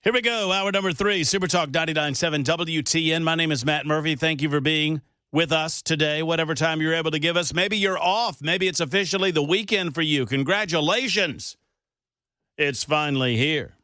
Here we go. Hour number 3, Super Talk 99.7 WTN. My name is Matt Murphy. Thank you for being with us today, whatever time you're able to give us. Maybe you're off. Maybe it's officially the weekend for you. Congratulations. It's finally here.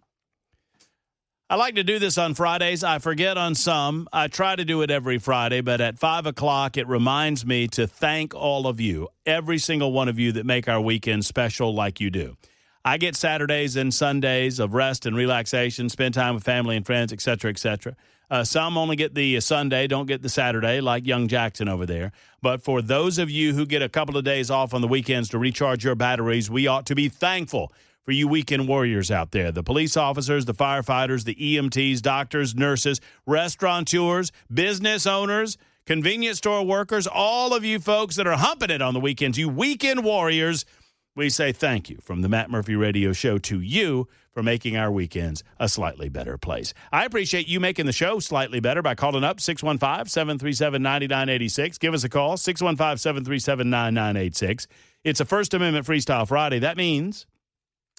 I like to do this on Fridays. I forget on some. I try to do it every Friday, but at 5 o'clock, it reminds me to thank all of you, every single one of you that make our weekend special like you do. I get Saturdays and Sundays of rest and relaxation, spend time with family and friends, et cetera, et cetera. Some only get the Sunday, don't get the Saturday, like young Jackson over there. But for those of you who get a couple of days off on the weekends to recharge your batteries, we ought to be thankful for you weekend warriors out there. The police officers, the firefighters, the EMTs, doctors, nurses, restaurateurs, business owners, convenience store workers, all of you folks that are humping it on the weekends, you weekend warriors, we say thank you from the Matt Murphy Radio Show to you for making our weekends a slightly better place. I appreciate you making the show slightly better by calling up 615-737-9986. Give us a call, 615-737-9986. It's a First Amendment Freestyle Friday. That means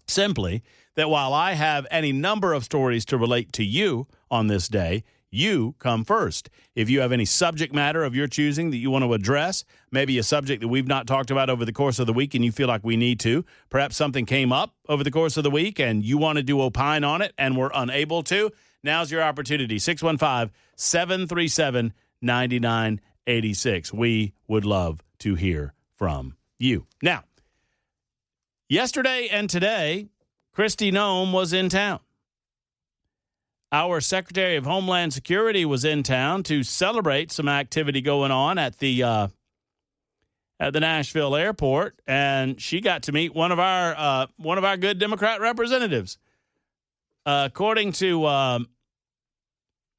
simply that while I have any number of stories to relate to you on this day, you come first. If you have any subject matter of your choosing that you want to address, maybe a subject that we've not talked about over the course of the week and you feel like we need to, perhaps something came up over the course of the week and you wanted to opine on it and were unable to, now's your opportunity. 615-737-9986. We would love to hear from you. Now, yesterday and today, Kristi Noem was in town. Our Secretary of Homeland Security was in town to celebrate some activity going on at the Nashville airport, and she got to meet one of our good Democrat representatives. According to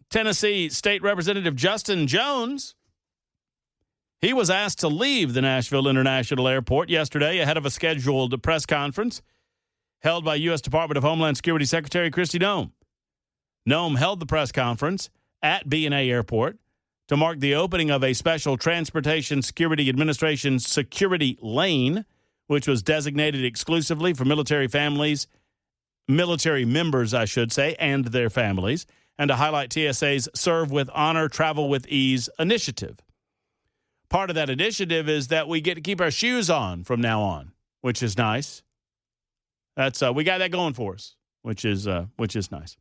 Tennessee State Representative Justin Jones, he was asked to leave the Nashville International Airport yesterday ahead of a scheduled press conference held by U.S. Department of Homeland Security Secretary Kristi Noem. Noem held the press conference at B&A Airport to mark the opening of a special Transportation Security Administration security lane, which was designated exclusively for military members, I should say, and their families, and to highlight TSA's Serve with Honor, Travel with Ease initiative. Part of that initiative is that we get to keep our shoes on from now on, which is nice. That's we got that going for us, which is nice.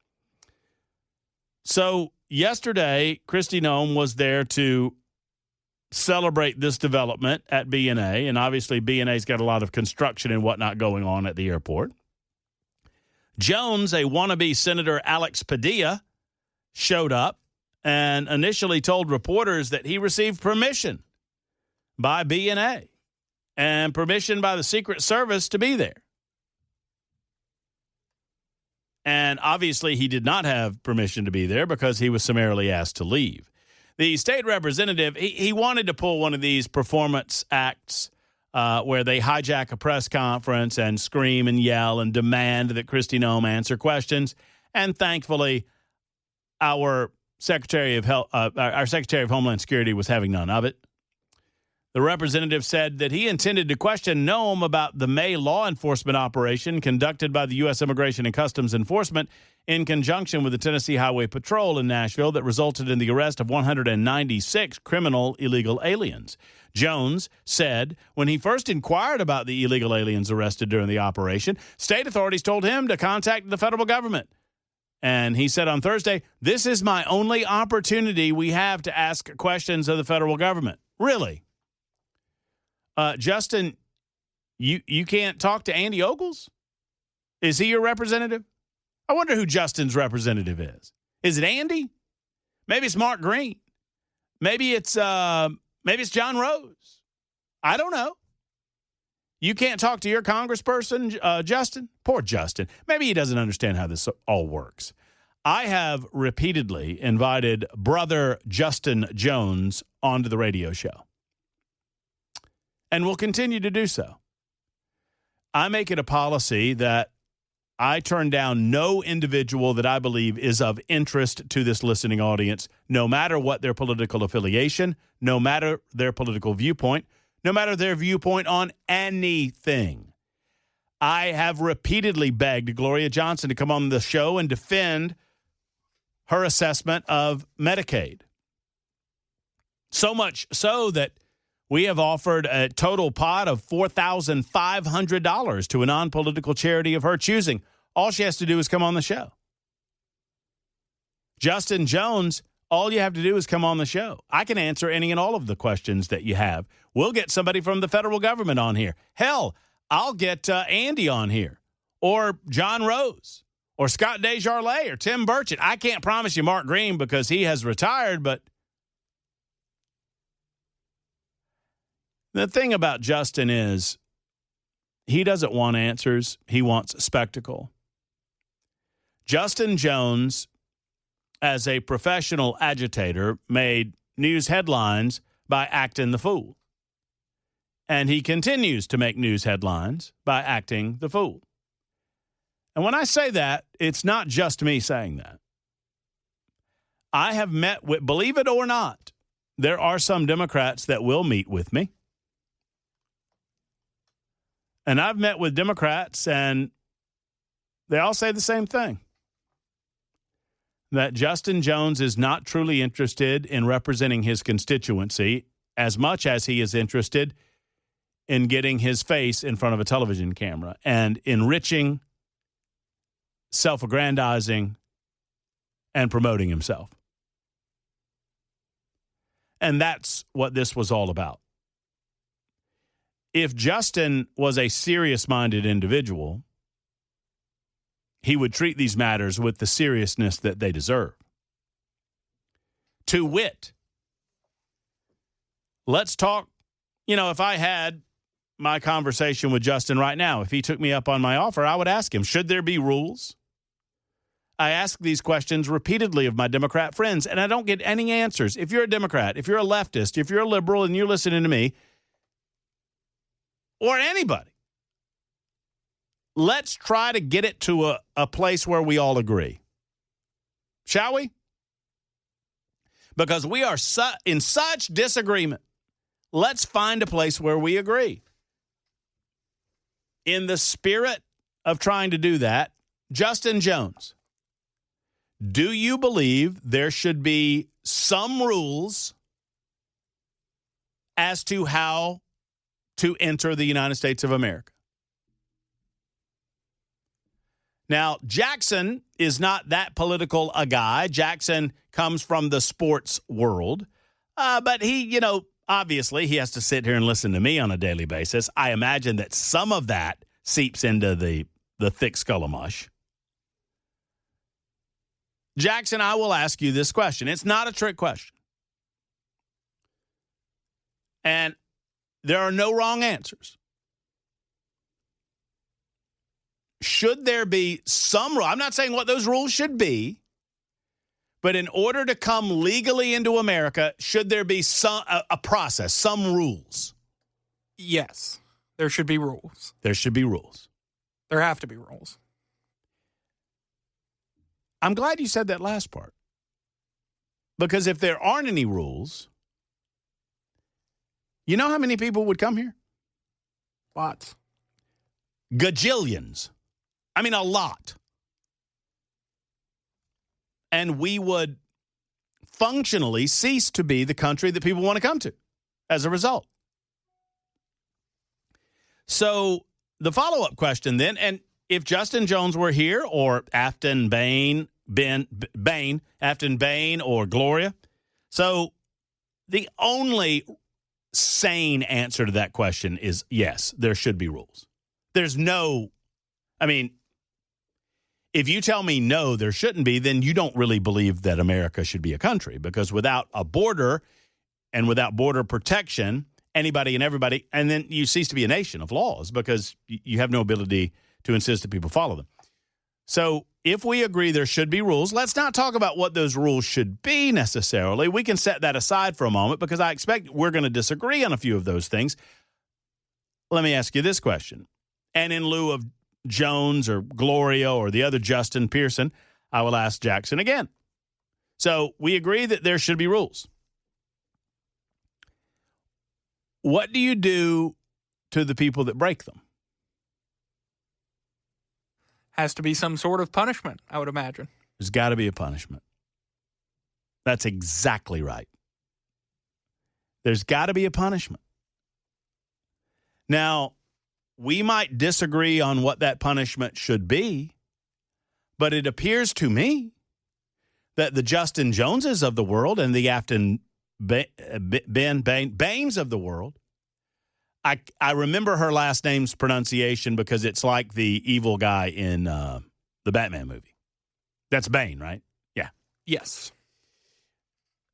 So yesterday, Kristi Noem was there to celebrate this development at B&A, and obviously B&A's got a lot of construction and whatnot going on at the airport. Jones, a wannabe Senator Alex Padilla, showed up and initially told reporters that he received permission by B&A and permission by the Secret Service to be there. And obviously, he did not have permission to be there because he was summarily asked to leave. The state representative, he wanted to pull one of these performance acts where they hijack a press conference and scream and yell and demand that Kristi Noem answer questions. And thankfully, our Secretary of Homeland Security was having none of it. The representative said that he intended to question Noem about the May law enforcement operation conducted by the U.S. Immigration and Customs Enforcement in conjunction with the Tennessee Highway Patrol in Nashville that resulted in the arrest of 196 criminal illegal aliens. Jones said when he first inquired about the illegal aliens arrested during the operation, state authorities told him to contact the federal government. And he said on Thursday, "This is my only opportunity we have to ask questions of the federal government." Really? Justin, you can't talk to Andy Ogles? Is he your representative? I wonder who Justin's representative is. Is it Andy? Maybe it's Mark Green. Maybe it's John Rose. I don't know. You can't talk to your congressperson, Justin? Poor Justin. Maybe he doesn't understand how this all works. I have repeatedly invited brother Justin Jones onto the radio show. And will continue to do so. I make it a policy that I turn down no individual that I believe is of interest to this listening audience, no matter what their political affiliation, no matter their political viewpoint, no matter their viewpoint on anything. I have repeatedly begged Gloria Johnson to come on the show and defend her assessment of Medicaid. So much so that we have offered a total pot of $4,500 to a non-political charity of her choosing. All she has to do is come on the show. Justin Jones, all you have to do is come on the show. I can answer any and all of the questions that you have. We'll get somebody from the federal government on here. Hell, I'll get Andy on here, or John Rose, or Scott Desjardins, or Tim Burchett. I can't promise you Mark Green because he has retired, but the thing about Justin is he doesn't want answers. He wants spectacle. Justin Jones, as a professional agitator, made news headlines by acting the fool. And he continues to make news headlines by acting the fool. And when I say that, it's not just me saying that. I have met with, believe it or not, there are some Democrats that will meet with me. And I've met with Democrats, and they all say the same thing. That Justin Jones is not truly interested in representing his constituency as much as he is interested in getting his face in front of a television camera and enriching, self-aggrandizing, and promoting himself. And that's what this was all about. If Justin was a serious-minded individual, he would treat these matters with the seriousness that they deserve. To wit, let's talk, if I had my conversation with Justin right now, if he took me up on my offer, I would ask him, should there be rules? I ask these questions repeatedly of my Democrat friends, and I don't get any answers. If you're a Democrat, if you're a leftist, if you're a liberal and you're listening to me, or anybody, let's try to get it to a place where we all agree. Shall we? Because we are in such disagreement. Let's find a place where we agree. In the spirit of trying to do that, Justin Jones, do you believe there should be some rules as to how to enter the United States of America? Now, Jackson is not that political a guy. Jackson comes from the sports world. But he, obviously he has to sit here and listen to me on a daily basis. I imagine that some of that seeps into the thick skull of mush. Jackson, I will ask you this question. It's not a trick question. And there are no wrong answers. Should there be some rule? I'm not saying what those rules should be, but in order to come legally into America, should there be a process, some rules? Yes, there should be rules. There should be rules. There have to be rules. I'm glad you said that last part. Because if there aren't any rules, you know how many people would come here? Lots. Gajillions. I mean, a lot. And we would functionally cease to be the country that people want to come to as a result. So the follow-up question then, and if Justin Jones were here, or Afton Bain, Afton Bain, or Gloria, so the only sane answer to that question is yes, there should be rules. There's no, if you tell me no, there shouldn't be, then you don't really believe that America should be a country, because without a border and without border protection, anybody and everybody, and then you cease to be a nation of laws because you have no ability to insist that people follow them. So if we agree there should be rules, let's not talk about what those rules should be necessarily. We can set that aside for a moment because I expect we're going to disagree on a few of those things. Let me ask you this question. And in lieu of Jones or Gloria or the other Justin Pearson, I will ask Jackson again. So we agree that there should be rules. What do you do to the people that break them? Has to be some sort of punishment, I would imagine. There's got to be a punishment. That's exactly right. There's got to be a punishment. Now, we might disagree on what that punishment should be, but it appears to me that the Justin Joneses of the world and the Afton Baines of the world, I remember her last name's pronunciation because it's like the evil guy in the Batman movie. That's Bane, right? Yeah. Yes.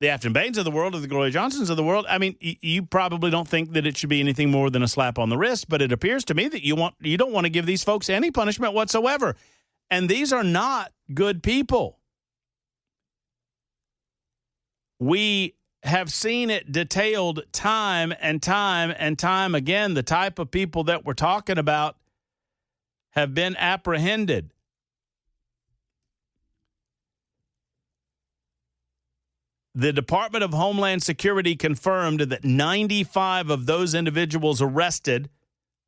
The Afton Baines of the world or the Gloria Johnsons of the world, I mean, you probably don't think that it should be anything more than a slap on the wrist, but it appears to me that you don't want to give these folks any punishment whatsoever. And these are not good people. We have seen it detailed time and time and time again. The type of people that we're talking about have been apprehended. The Department of Homeland Security confirmed that 95 of those individuals arrested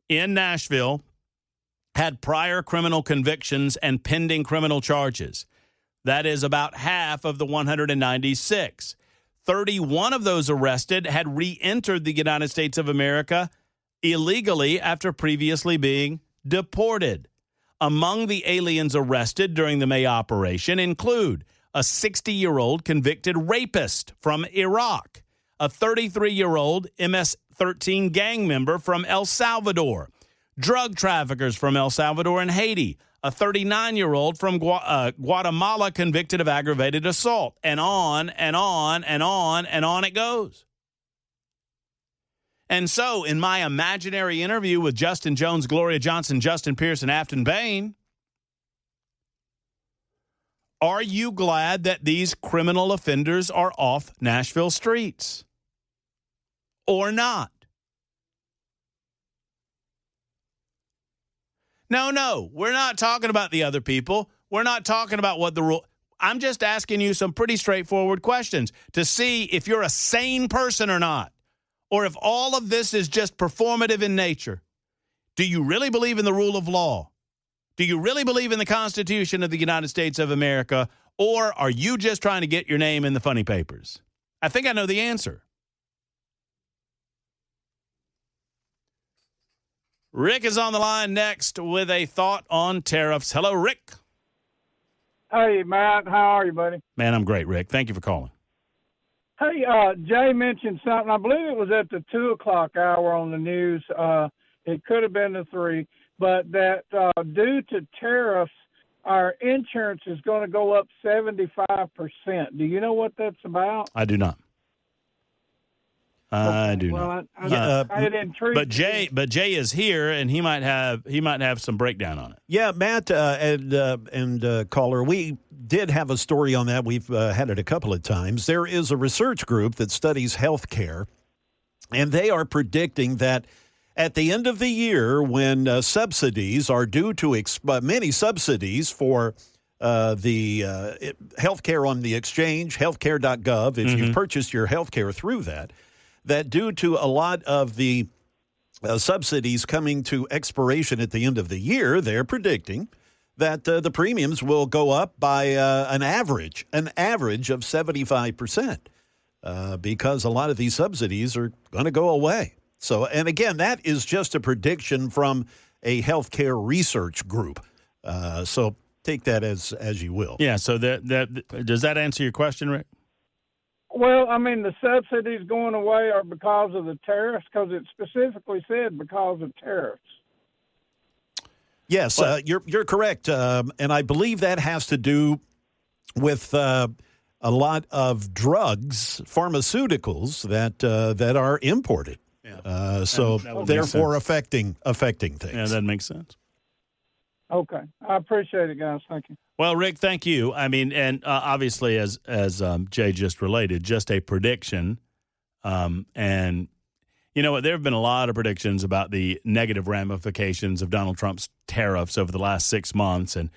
in Nashville had prior criminal convictions and pending criminal charges. That is about half of the 196. 31 of those arrested had re-entered the United States of America illegally after previously being deported. Among the aliens arrested during the May operation include a 60-year-old convicted rapist from Iraq, a 33-year-old MS-13 gang member from El Salvador, drug traffickers from El Salvador and Haiti, a 39-year-old from Guatemala convicted of aggravated assault, and on and on and on and on it goes. And so, in my imaginary interview with Justin Jones, Gloria Johnson, Justin Pierce, and Afton Bain, are you glad that these criminal offenders are off Nashville streets? Or not? No, we're not talking about the other people. We're not talking about what the rule. I'm just asking you some pretty straightforward questions to see if you're a sane person or not, or if all of this is just performative in nature. Do you really believe in the rule of law? Do you really believe in the Constitution of the United States of America, or are you just trying to get your name in the funny papers? I think I know the answer. Rick is on the line next with a thought on tariffs. Hello, Rick. Hey, Matt. How are you, buddy? Man, I'm great, Rick. Thank you for calling. Hey, Jay mentioned something. I believe it was at the 2 o'clock hour on the news. It could have been the 3, but that due to tariffs, our insurance is going to go up 75%. Do you know what that's about? I do not. I do not. It intrigued me. But Jay is here, and he might have some breakdown on it. Yeah, Matt and caller, we did have a story on that. We've had it a couple of times. There is a research group that studies health care, and they are predicting that at the end of the year, when subsidies are due to many subsidies for the health care on the exchange, healthcare.gov, if you've purchased your health care through that due to a lot of the subsidies coming to expiration at the end of the year, they're predicting that the premiums will go up by an average of 75%, because a lot of these subsidies are going to go away. So, and again, that is just a prediction from a healthcare research group. So take that as you will. Yeah. So does that answer your question, Rick? Well, I mean, the subsidies going away are because of the tariffs, because it specifically said because of tariffs. Yes, you're correct, and I believe that has to do with a lot of drugs, pharmaceuticals that are imported. Yeah. So therefore affecting things. Yeah, that makes sense. Okay, I appreciate it, guys. Thank you. Well, Rick, thank you. I mean, and obviously, as Jay just related, just a prediction. And you know what? There have been a lot of predictions about the negative ramifications of Donald Trump's tariffs over the last 6 months, and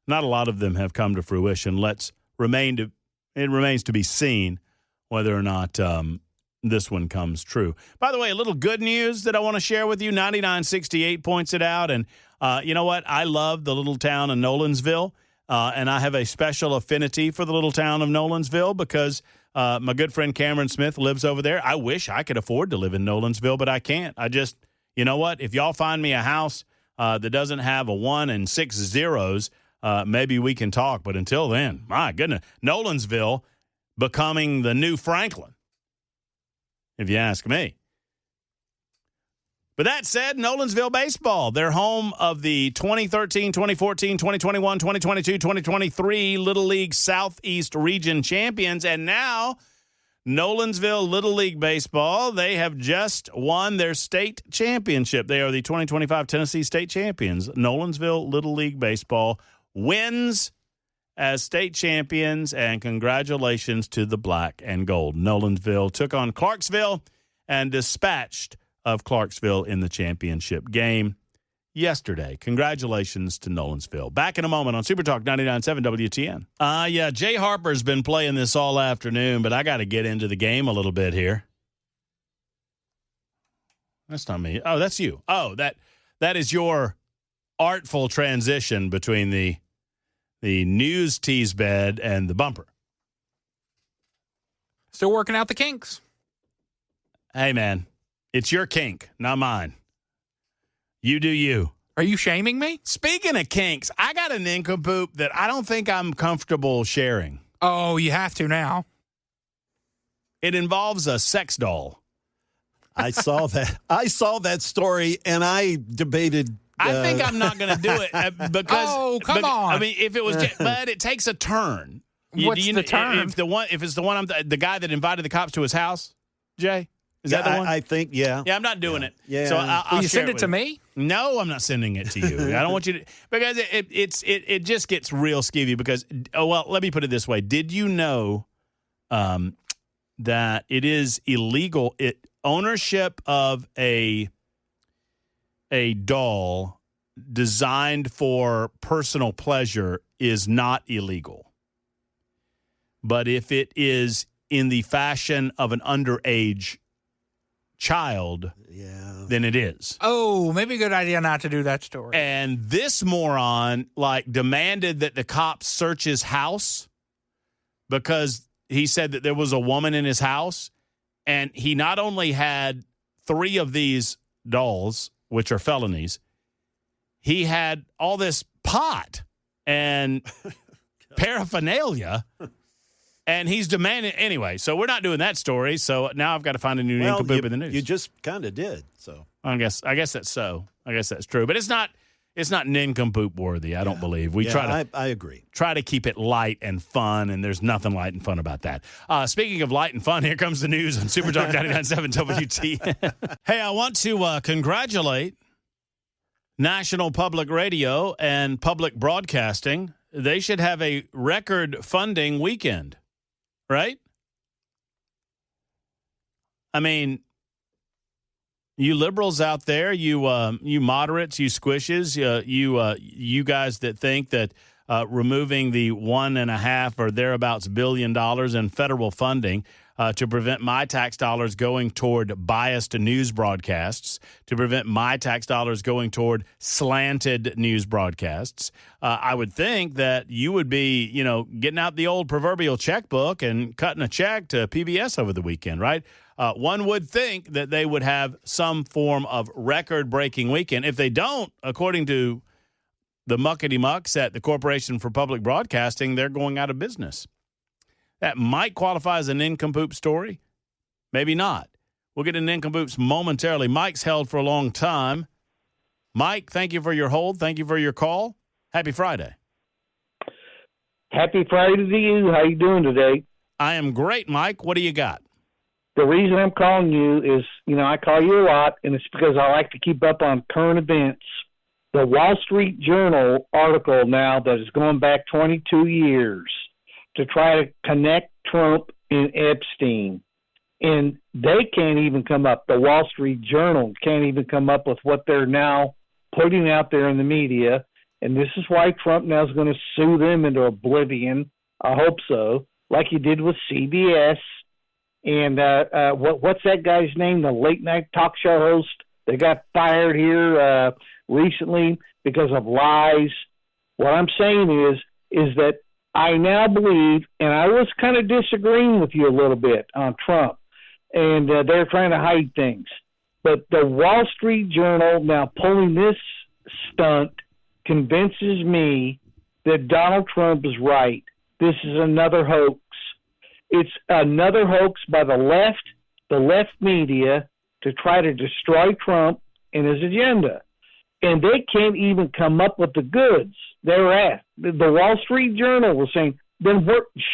not a lot of them have come to fruition. It remains to be seen whether or not this one comes true. By the way, a little good news that I want to share with you. 9968 points it out, and you know what? I love the little town of Nolensville. And I have a special affinity for the little town of Nolensville because my good friend Cameron Smith lives over there. I wish I could afford to live in Nolensville, but I can't. You know what? If y'all find me a house that doesn't have a 1 and 6 zeros, maybe we can talk. But until then, my goodness, Nolensville becoming the new Franklin, if you ask me. But that said, Nolensville baseball, they're home of the 2013, 2014, 2021, 2022, 2023 Little League Southeast Region champions. And now, Nolensville Little League baseball, they have just won their state championship. They are the 2025 Tennessee State champions. Nolensville Little League baseball wins as state champions, and congratulations to the black and gold. Nolensville took on Clarksville and dispatched of Clarksville in the championship game yesterday. Congratulations to Nolensville. Back in a moment on Super Talk 99.7 WTN. Yeah, Jay Harper's been playing this all afternoon, but I got to get into the game a little bit here. That's not me. Oh, that's you. Oh, that is your artful transition between the news tease bed and the bumper. Still working out the kinks. Hey, man, it's your kink, not mine. You do you. Are you shaming me? Speaking of kinks, I got an nincompoop that I don't think I'm comfortable sharing. Oh, you have to now. It involves a sex doll. I saw that story, and I debated. I think I'm not going to do it because. Oh, come on! I mean, if it was, but it takes a turn. What's the turn? If it's the one, the guy that invited the cops to his house, Jay. Is that the one? I think, yeah. Yeah, I'm not doing it. Yeah. So I'll Will you send it to me? No, I'm not sending it to you. I don't want you to, because it just gets real skeevy because, let me put it this way. Did you know that it is illegal? Ownership of a doll designed for personal pleasure is not illegal. But if it is in the fashion of an underage child, then it is. Oh, maybe a good idea not to do that story. And this moron demanded that the cops search his house because he said that there was a woman in his house, and he not only had 3 of these dolls, which are felonies, he had all this pot and paraphernalia. And he's demanding anyway. So we're not doing that story. So now I've got to find a new nincompoop in the news. You just kind of did. So I guess that's so. I guess that's true. But it's not nincompoop worthy. I don't believe. I agree. Try to keep it light and fun, and there's nothing light and fun about that. Speaking of light and fun, here comes the news on Super Talk 99.7 WT. Hey, I want to congratulate National Public Radio and Public Broadcasting. They should have a record funding weekend. Right? I mean, you liberals out there, you moderates, you squishes, you guys that think that removing the $1.5 or thereabouts billion in federal funding to prevent my tax dollars going toward biased news broadcasts, to prevent my tax dollars going toward slanted news broadcasts. I would think that you would be, getting out the old proverbial checkbook and cutting a check to PBS over the weekend, right? One would think that they would have some form of record-breaking weekend. If they don't, according to the muckety-mucks at the Corporation for Public Broadcasting, they're going out of business. That might qualify as a nincompoop story. Maybe not. We'll get to nincompoops momentarily. Mike's held for a long time. Mike, thank you for your hold. Thank you for your call. Happy Friday. Happy Friday to you. How you doing today? I am great, Mike. What do you got? The reason I'm calling you is, I call you a lot, and it's because I like to keep up on current events. The Wall Street Journal article now that is going back 22 years to try to connect Trump and Epstein. And they can't even come up, the Wall Street Journal can't even come up with what they're now putting out there in the media. And this is why Trump now is going to sue them into oblivion. I hope so, like he did with CBS. And what's that guy's name, the late-night talk show host? They got fired here recently because of lies. What I'm saying is, is that I now believe, and I was kind of disagreeing with you a little bit on Trump, and they're trying to hide things. But the Wall Street Journal now pulling this stunt convinces me that Donald Trump is right. This is another hoax. It's another hoax by the left media, to try to destroy Trump and his agenda. And they can't even come up with the goods they're at. The Wall Street Journal was saying, then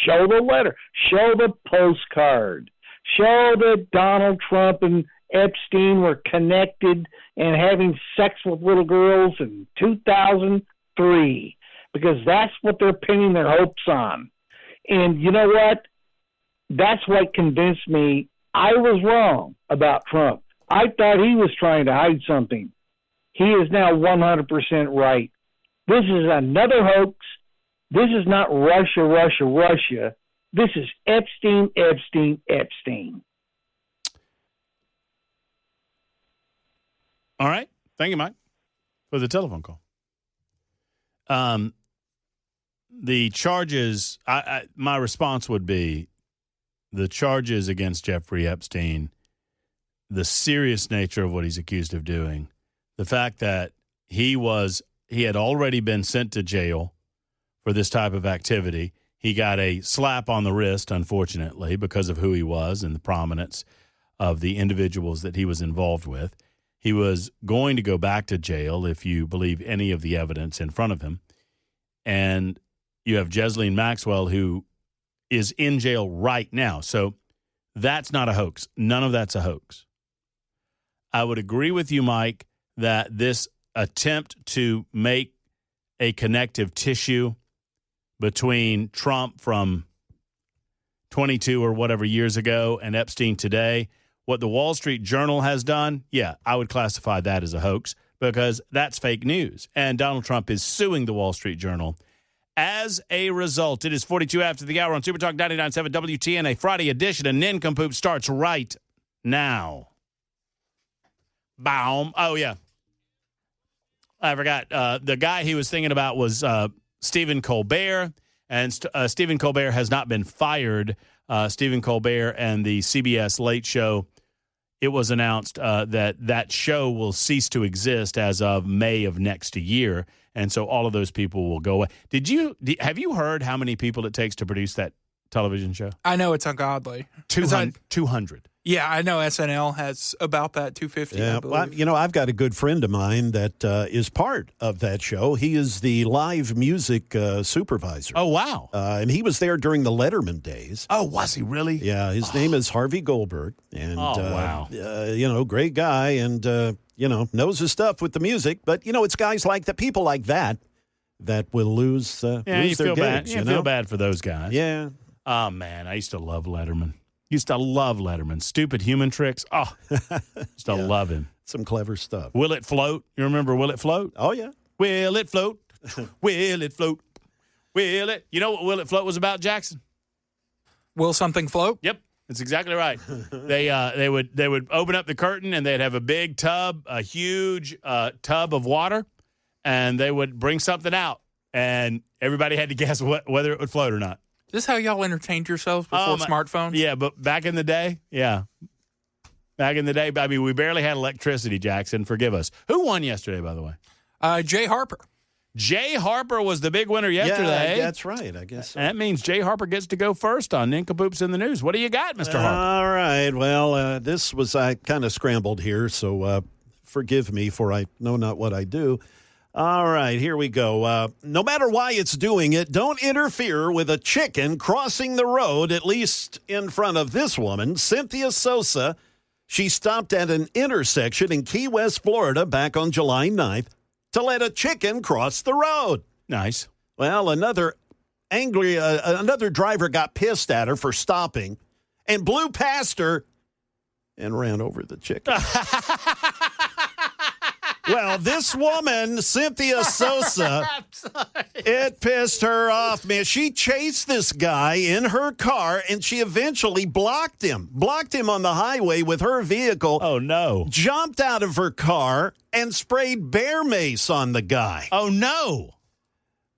show the letter, show the postcard, show that Donald Trump and Epstein were connected and having sex with little girls in 2003, because that's what they're pinning their hopes on. And you know what? That's what convinced me I was wrong about Trump. I thought he was trying to hide something. He is now 100% right. This is another hoax. This is not Russia, Russia, Russia. This is Epstein, Epstein, Epstein. All right. Thank you, Mike, for the telephone call. The charges, my response would be the charges against Jeffrey Epstein, the serious nature of what he's accused of doing, the fact that he had already been sent to jail for this type of activity. He got a slap on the wrist, unfortunately, because of who he was and the prominence of the individuals that he was involved with. He was going to go back to jail, if you believe any of the evidence in front of him. And you have Ghislaine Maxwell, who is in jail right now. So that's not a hoax. None of that's a hoax. I would agree with you, Mike, that this attempt to make a connective tissue between Trump from 22 or whatever years ago and Epstein today, what the Wall Street Journal has done, yeah, I would classify that as a hoax, because that's fake news. And Donald Trump is suing the Wall Street Journal as a result. It is 42 after the hour on Super Talk 99.7 WTN, a Friday edition, and Nincompoop starts right now. Boom. Oh, yeah. I forgot. The guy he was thinking about was Stephen Colbert, and Stephen Colbert has not been fired. Stephen Colbert and the CBS Late Show, it was announced that show will cease to exist as of May of next year, and so all of those people will go away. Have you heard how many people it takes to produce that television show? I know it's ungodly. 200. Yeah, I know SNL has about that, 250. Yeah, well, I've got a good friend of mine that is part of that show. He is the live music supervisor. Oh, wow. And he was there during the Letterman days. Oh, was he really? Yeah, his name is Harvey Goldberg. And, wow. Great guy and, knows his stuff with the music. But, it's guys like that, people like that will lose their gigs. You feel bad for those guys. Yeah. Oh, man, I used to love Letterman. Stupid human tricks. Oh, used to love him. Some clever stuff. Will It Float? You remember Will It Float? Oh, yeah. Will it float? Will it float? Will it? You know what Will It Float was about, Jackson? Will something float? Yep, that's exactly right. They would open up the curtain and they'd have a big tub, a huge tub of water, and they would bring something out, and everybody had to guess whether it would float or not. Is this how y'all entertained yourselves before smartphones? Yeah, but back in the day, I mean, we barely had electricity, Jackson. Forgive us. Who won yesterday, by the way? Jay Harper. Jay Harper was the big winner yesterday. Yeah, that's right, I guess so. That means Jay Harper gets to go first on Nincompoops in the News. What do you got, Mr. Harper? All right. Well, this was, I kind of scrambled here, so forgive me, for I know not what I do. All right, here we go. No matter why it's doing it, don't interfere with a chicken crossing the road, at least in front of this woman, Cynthia Sosa. She stopped at an intersection in Key West, Florida, back on July 9th to let a chicken cross the road. Nice. Well, another driver got pissed at her for stopping and blew past her and ran over the chicken. Well, this woman, Cynthia Sosa, it pissed her off, man. She chased this guy in her car, and she eventually blocked him on the highway with her vehicle. Oh, no. Jumped out of her car and sprayed bear mace on the guy. Oh, no.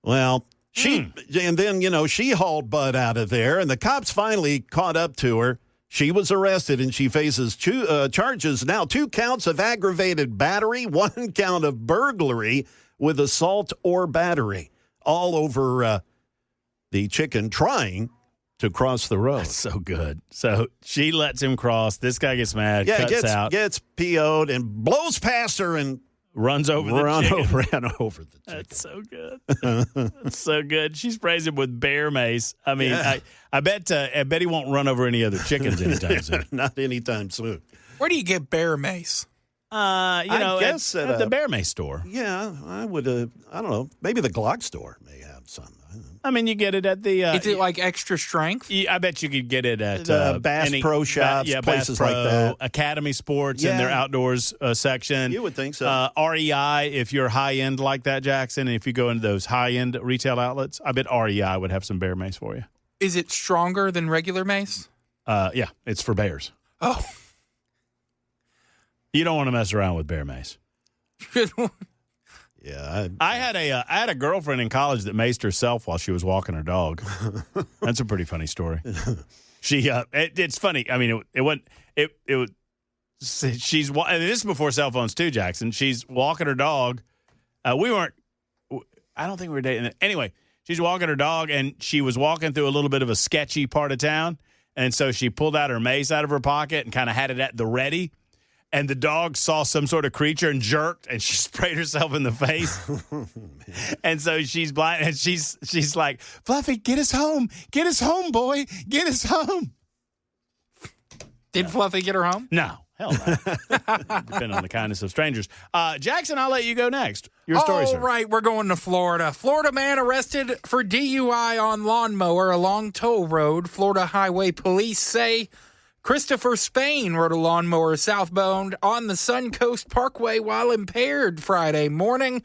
Well, And then, she hauled butt out of there, and the cops finally caught up to her. She was arrested, and she faces charges now, 2 counts of aggravated battery, 1 count of burglary with assault or battery, all over the chicken trying to cross the road. That's so good. So she lets him cross. This guy gets mad, cuts out. Gets PO'd and blows past her and runs over the chicken. Ran over the chicken. That's so good. That's so good. She sprays him with bear mace. I mean, I bet he won't run over any other chickens anytime soon. Not anytime soon. Where do you get bear mace? I guess at the bear mace store. Yeah, I would. I don't know. Maybe the Glock store may have some. I mean, you get it at the. Is it like extra strength? I bet you could get it at Bass Pro Shops, places like that. Academy Sports in their outdoors section. You would think so. REI, if you're high end like that, Jackson, and if you go into those high end retail outlets, I bet REI would have some bear mace for you. Is it stronger than regular mace? Yeah, it's for bears. Oh, you don't want to mess around with bear mace. Yeah, I had a girlfriend in college that maced herself while she was walking her dog. That's a pretty funny story. She it's funny. I mean, she's and this is before cell phones too, Jackson. She's walking her dog. I don't think we were dating. Anyway, she's walking her dog, and she was walking through a little bit of a sketchy part of town, and so she pulled out her mace out of her pocket and kind of had it at the ready. And the dog saw some sort of creature and jerked, and she sprayed herself in the face. And so she's blind, and she's like, "Fluffy, get us home, boy, get us home." Did Fluffy get her home? No, hell no. Depending on the kindness of strangers. Jackson, I'll let you go next. Your story, sir. All right, we're going to Florida. Florida man arrested for DUI on lawnmower along toll road. Florida Highway Police say Christopher Spain rode a lawnmower southbound on the Suncoast Parkway while impaired Friday morning.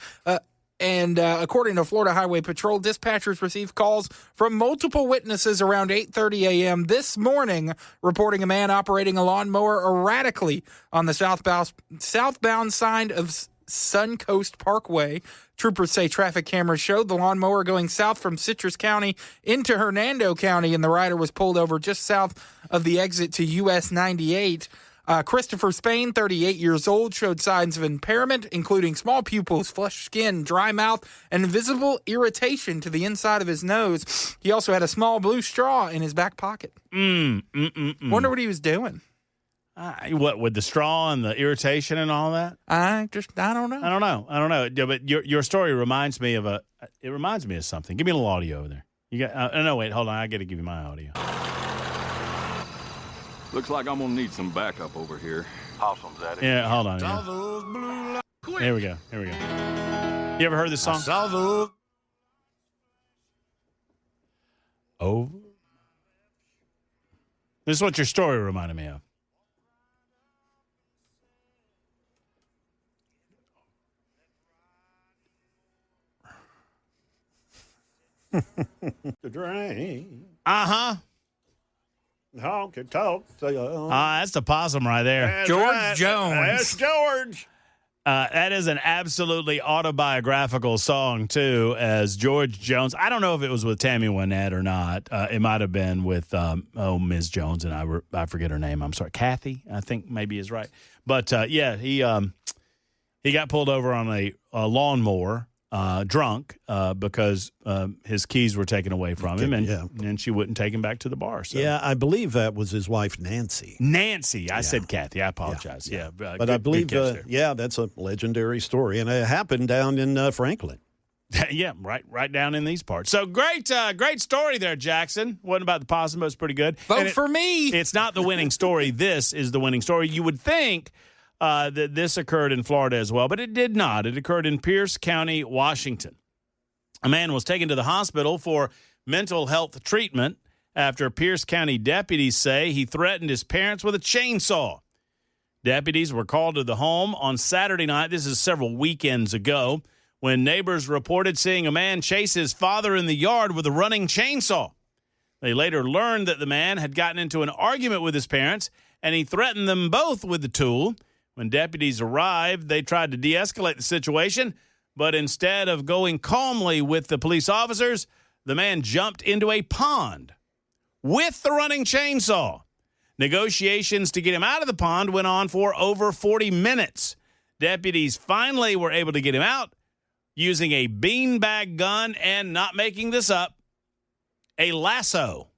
And according to Florida Highway Patrol, dispatchers received calls from multiple witnesses around 8:30 a.m. this morning, reporting a man operating a lawnmower erratically on the southbound side of Suncoast Parkway. Troopers say traffic cameras showed the lawnmower going south from Citrus County into Hernando County, and the rider was pulled over just south of the exit to US 98. Christopher Spain, 38 years old, showed signs of impairment, including small pupils, flushed skin, dry mouth, and visible irritation to the inside of his nose. He also had a small blue straw in his back pocket. Wonder what he was doing. What, with the straw and the irritation and all that? I don't know. I don't know. Yeah, but your story reminds me of something. Give me a little audio over there. You got? No, wait, hold on. I got to give you my audio. Looks like I'm gonna need some backup over here. Possum's at it. Yeah, hold on. Yeah. Here we go. You ever heard this song? Oh. This is what your story reminded me of. Uh-huh. Honky talk. That's the possum right there. That's George right. Jones. That's George. That is an absolutely autobiographical song, too, as George Jones. I don't know if it was with Tammy Wynette or not. It might have been with, Ms. Jones, and I forget her name. I'm sorry. Kathy, I think maybe is right. But, yeah, he got pulled over on a lawnmower. Drunk because his keys were taken away from him, and she wouldn't take him back to the bar. So. Yeah, I believe that was his wife, Nancy. I said Kathy. I apologize. Yeah, but I believe, that's a legendary story, and it happened down in Franklin. Yeah, right down in these parts. So great story there, Jackson. Wasn't about the possum, but it's pretty good. Vote for me. It's not the winning story. This is the winning story. You would think that this occurred in Florida as well, but it did not. It occurred in Pierce County, Washington. A man was taken to the hospital for mental health treatment after Pierce County deputies say he threatened his parents with a chainsaw. Deputies were called to the home on Saturday night. This is several weekends ago, when neighbors reported seeing a man chase his father in the yard with a running chainsaw. They later learned that the man had gotten into an argument with his parents, and he threatened them both with the tool. When deputies arrived, they tried to de-escalate the situation, But instead of going calmly with the police officers, the man jumped into a pond with the running chainsaw. Negotiations to get him out of the pond went on for over 40 minutes. Deputies finally were able to get him out using a beanbag gun and, not making this up, a lasso.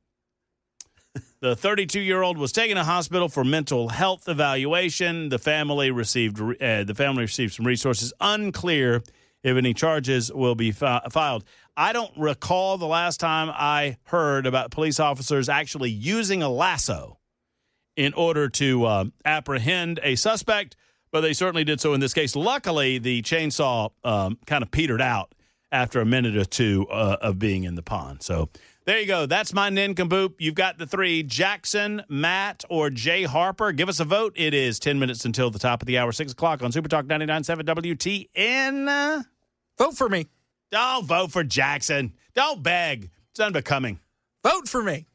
The 32-year-old was taken to hospital for mental health evaluation. The family received some resources. Unclear if any charges will be filed. I don't recall the last time I heard about police officers actually using a lasso in order to apprehend a suspect, but they certainly did so in this case. Luckily, the chainsaw kind of petered out after a minute or two of being in the pond. So there you go. That's my nincompoop. You've got the three, Jackson, Matt, or Jay Harper. Give us a vote. It is 10 minutes until the top of the hour, 6 o'clock on Super Talk 99.7 WTN. Vote for me. Don't vote for Jackson. Don't beg. It's unbecoming. Vote for me.